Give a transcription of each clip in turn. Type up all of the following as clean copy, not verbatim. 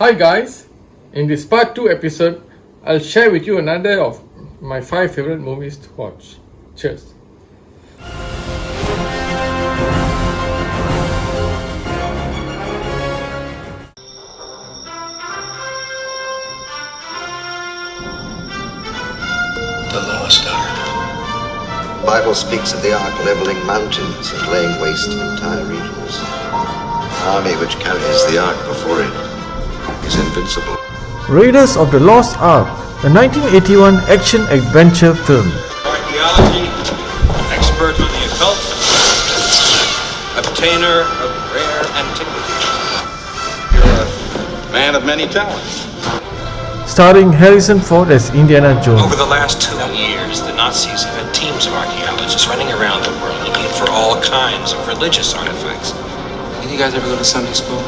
Hi guys, in this part 2 episode, I'll share with you another of my 5 favorite movies to watch. Cheers. The Lost Ark. The Bible speaks of the Ark leveling mountains and laying waste entire regions. The army which carries the Ark before it is invincible. Raiders of the Lost Ark, a 1981 action-adventure film. Archaeology, expert on the occult, obtainer of rare antiquities. You're a man of many talents. Starring Harrison Ford as Indiana Jones. Over the last 2 years, the Nazis have had teams of archaeologists running around the world looking for all kinds of religious artifacts. Did you guys ever go to Sunday school?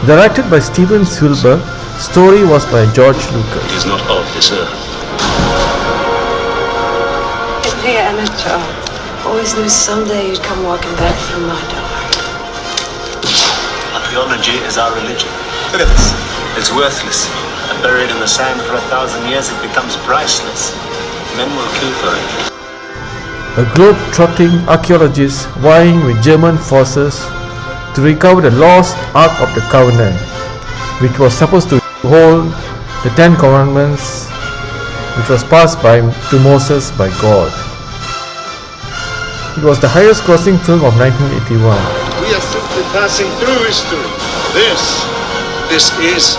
Directed by Steven Spielberg, story was by George Lucas. It is not of this earth. Dear Amateur, always knew someday you'd come walking back through my door. Archaeology is our religion. Look at this. It's worthless. Buried in the sand for 1,000 years, it becomes priceless. Men will kill for it. A globe-trotting archaeologist vying with German forces to recover the lost Ark of the Covenant, which was supposed to hold the 10 Commandments, which was passed to Moses by God. It was the highest grossing film of 1981. We are simply passing through history. This is history.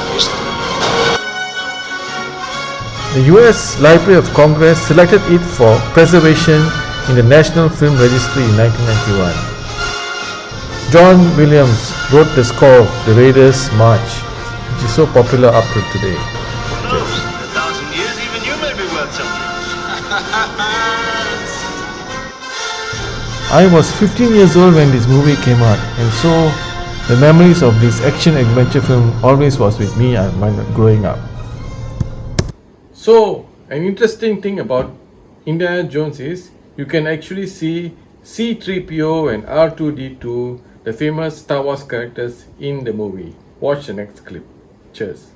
The US Library of Congress selected it for preservation in the National Film Registry in 1991. John Williams wrote the score of The Raiders March, which is so popular up to today. Who knows? In 1,000 years, even you may be worth something. I was 15 years old when this movie came out, and so the memories of this action-adventure film always was with me when growing up. So, an interesting thing about Indiana Jones is you can actually see C-3PO and R2-D2, the famous Star Wars characters, in the movie. Watch the next clip. Cheers.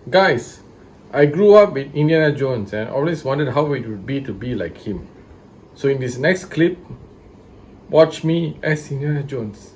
Guys, I grew up with Indiana Jones and always wondered how it would be to be like him. So in this next clip, watch me as Indiana Jones.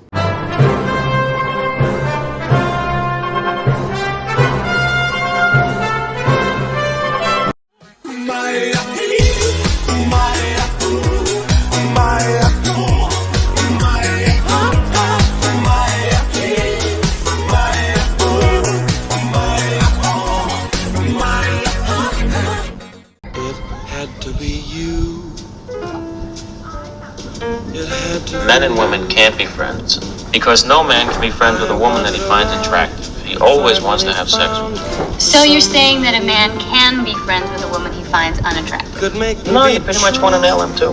Men and women can't be friends because no man can be friends with a woman that he finds attractive. He always wants to have sex with her. So you're saying that a man can be friends with a woman he finds unattractive? No, you pretty much want to nail him too.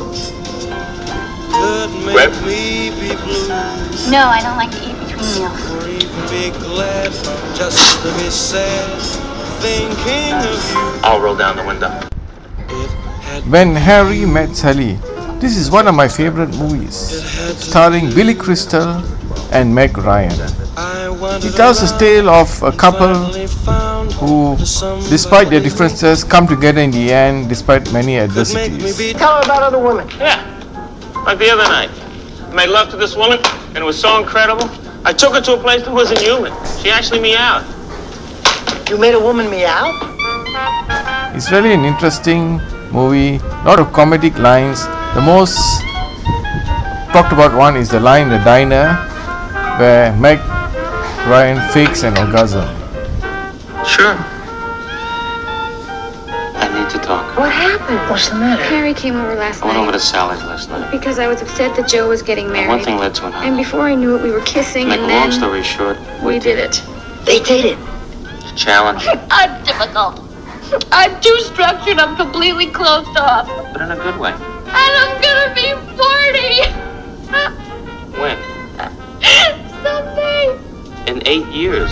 Greg? No, I don't like to eat between meals. I'll roll down the window. When Harry Met Sally. This is one of my favorite movies, starring Billy Crystal and Meg Ryan. It tells the tale of a couple who, despite their differences, come together in the end despite many adversities. Tell her about other women. Yeah, like the other night. I made love to this woman and it was so incredible. I took her to a place that wasn't human. She actually meowed. You made a woman meow? It's really an interesting movie, lot of comedic lines. The most talked about one is the line in the diner where Meg Ryan fakes an orgasm. Sure. I need to talk. What happened? What's the matter? Harry came over last I went over night to Sally's last night. because I was upset that Joe was getting married. One thing led to another. And before I knew it, we were kissing, Make and a long then story short, we did it. They dated. challenge, I'm difficult. I'm too structured. I'm completely closed off. but in a good way. And I'm gonna be 40 When? someday. In 8 years.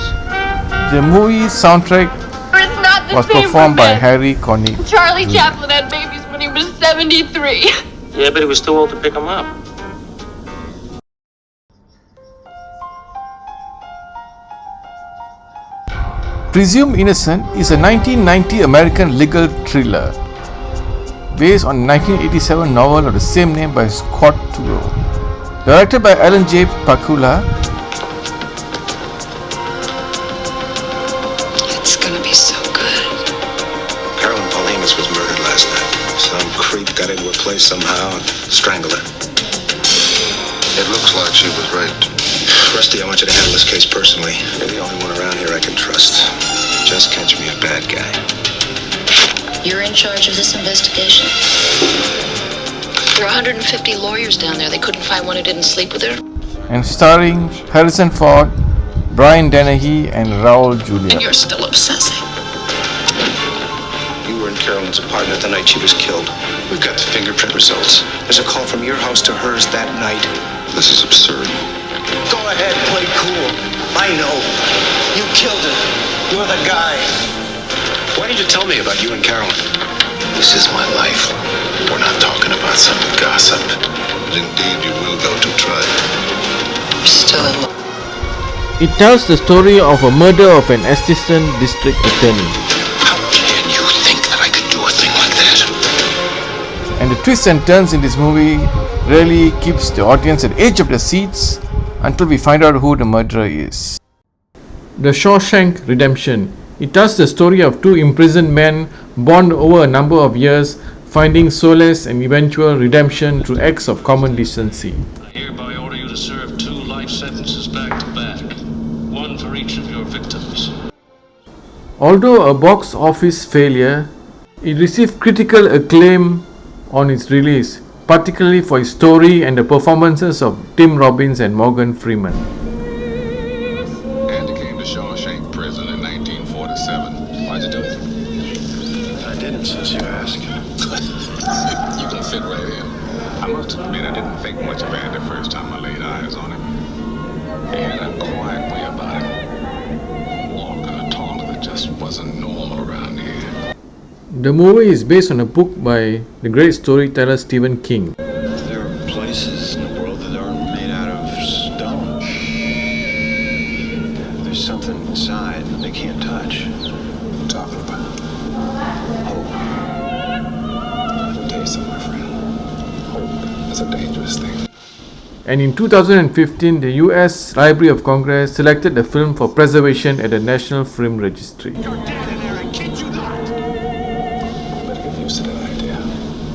The movie soundtrack It's not the was same performed for by men. Harry Connick. Charlie Chaplin had babies when he was 7 73. Yeah, but he was too old to pick him up. Presumed Innocent is a 1990 American legal thriller based on a 1987 novel of the same name by Scott Turow. Directed by Alan J. Pakula. It's gonna be so good. Carolyn Paulinus was murdered last night. Some creep got into her place somehow and strangled her. It looks like she was raped. Rusty, I want you to handle this case personally. You're the only one around here I can trust. Just catch me a bad guy. You're in charge of this investigation? There are 150 lawyers down there. They couldn't find one who didn't sleep with her? And starring Harrison Ford, Brian Dennehy and Raul Julia. And you're still obsessing. You were in Carolyn's apartment the night she was killed. We've got the fingerprint results. There's a call from your house to hers that night. This is absurd. Go ahead, play cool. I know. You killed her. You're the guy. Why did you tell me about you and Carolyn? This is my life. We're not talking about some gossip. But indeed, you will go to trial. I'm still in love. It tells the story of a murder of an assistant district attorney. How can you think that I could do a thing like that? And the twists and turns in this movie really keeps the audience at the edge of their seats until we find out who the murderer is. The Shawshank Redemption. It tells the story of two imprisoned men bond over a number of years, finding solace and eventual redemption through acts of common decency. I hereby order you to serve 2 life sentences back to back, one for each of your victims. Although a box office failure, it received critical acclaim on its release, particularly for its story and the performances of Tim Robbins and Morgan Freeman. Andy came to Shawshank Prison in 1947. Why'd you do it? I didn't, since you asked. You can fit right in. I must admit, I didn't think much of Andy the first time I laid eyes on him. He had a quiet way about him. Walk and a talk that just wasn't normal around here. The movie is based on a book by the great storyteller Stephen King. There are places in the world that aren't made out of stone. There's something inside they can't touch. What are you talking about? Hope. Let me tell you something, my friend. Hope is a dangerous thing. And in 2015, the US Library of Congress selected the film for preservation at the National Film Registry. You're dead in there, I kid you not! Better get used to that idea.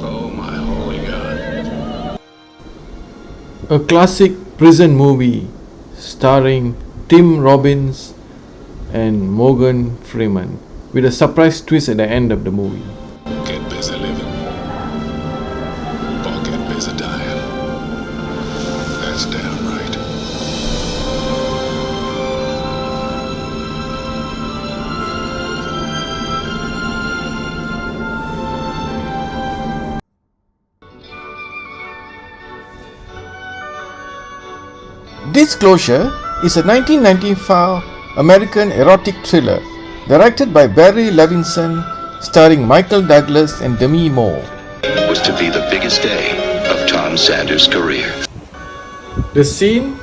Oh my holy God. A classic prison movie starring Tim Robbins and Morgan Freeman, with a surprise twist at the end of the movie. Get busy living. Or get busy dying. That's damn right. Disclosure is a 1995 American erotic thriller directed by Barry Levinson, starring Michael Douglas and Demi Moore. Was to be the biggest day of Tom Sanders' career. The scene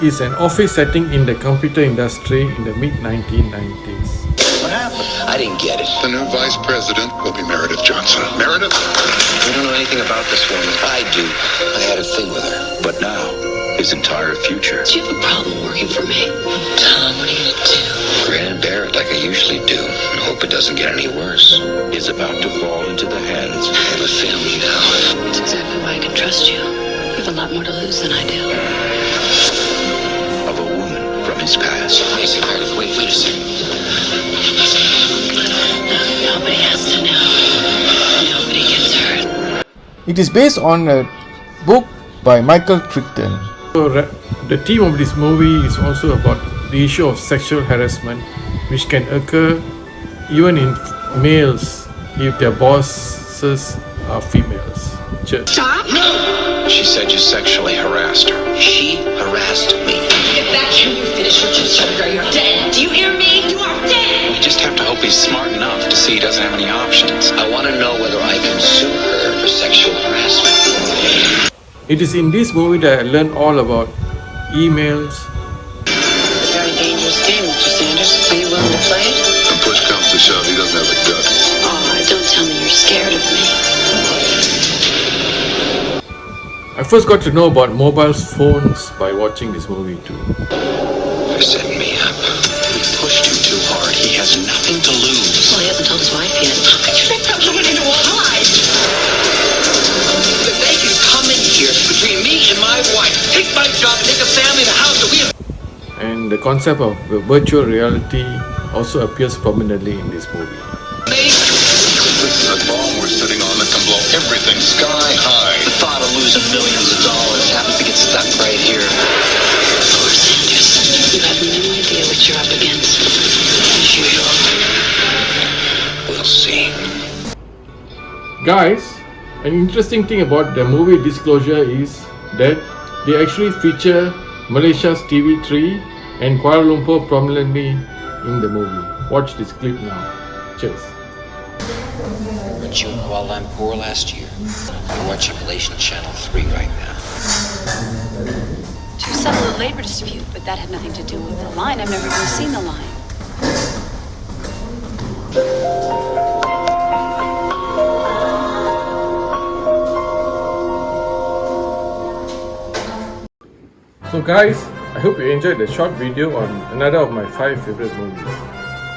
is an office setting in the computer industry in the mid-1990s. What happened? I didn't get it. The new vice president will be Meredith Johnson. Meredith? We don't know anything about this woman. I do. I had a thing with her. But now, his entire future. Do you have a problem working for me? Tom, what are you gonna do? Grin and bear it like I usually do, and hope it doesn't get any worse. Is about to fall into the hands of a family now. That's exactly why I can trust you. You have a lot more to lose than I do. Of a woman from his past. Wait a second, Meredith. Wait a second. Nobody has to know. Nobody gets hurt. It is based on a book by Michael Crichton. So the theme of this movie is also about the issue of sexual harassment, which can occur even in males if their bosses are females. Stop! She said you sexually harassed her. She harassed me. If that's who you finish with, just tell her you're dead. Do you hear me? You are dead! We just have to hope he's smart enough to see he doesn't have any options. I want to know whether I can sue her for sexual It is in this movie that I learned all about emails. A very dangerous game, Mr. Sanders. Are you willing to play it? When push comes to shove, he doesn't have the guts. Oh, don't tell me you're scared of me. I first got to know about mobile phones by watching this movie too. They're setting me up. We pushed him too hard. He has nothing to lose. Well, he hasn't told his wife yet. How could you make that woman into a lie? That they can come in here between me and my wife, take my job, and take a family in the house that we have. And the concept of virtual reality also appears prominently in this movie. This is a bomb we're sitting on that can blow everything sky high. The thought of losing millions of dollars happens to get stuck right here. Poor Sanders. You have no idea what you're up against. As usual. We'll see. Guys, an interesting thing about the movie Disclosure is that they actually feature Malaysia's TV3 and Kuala Lumpur prominently in the movie. Watch this clip now. Cheers. Weren't you in Kuala Lumpur last year? You're watching Malaysian Channel 3 right now. To settle a labor dispute, but that had nothing to do with the line. I've never even seen the line. So guys, I hope you enjoyed the short video on another of my 5 favorite movies.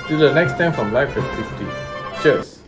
Till the next time from Life at 50. Cheers!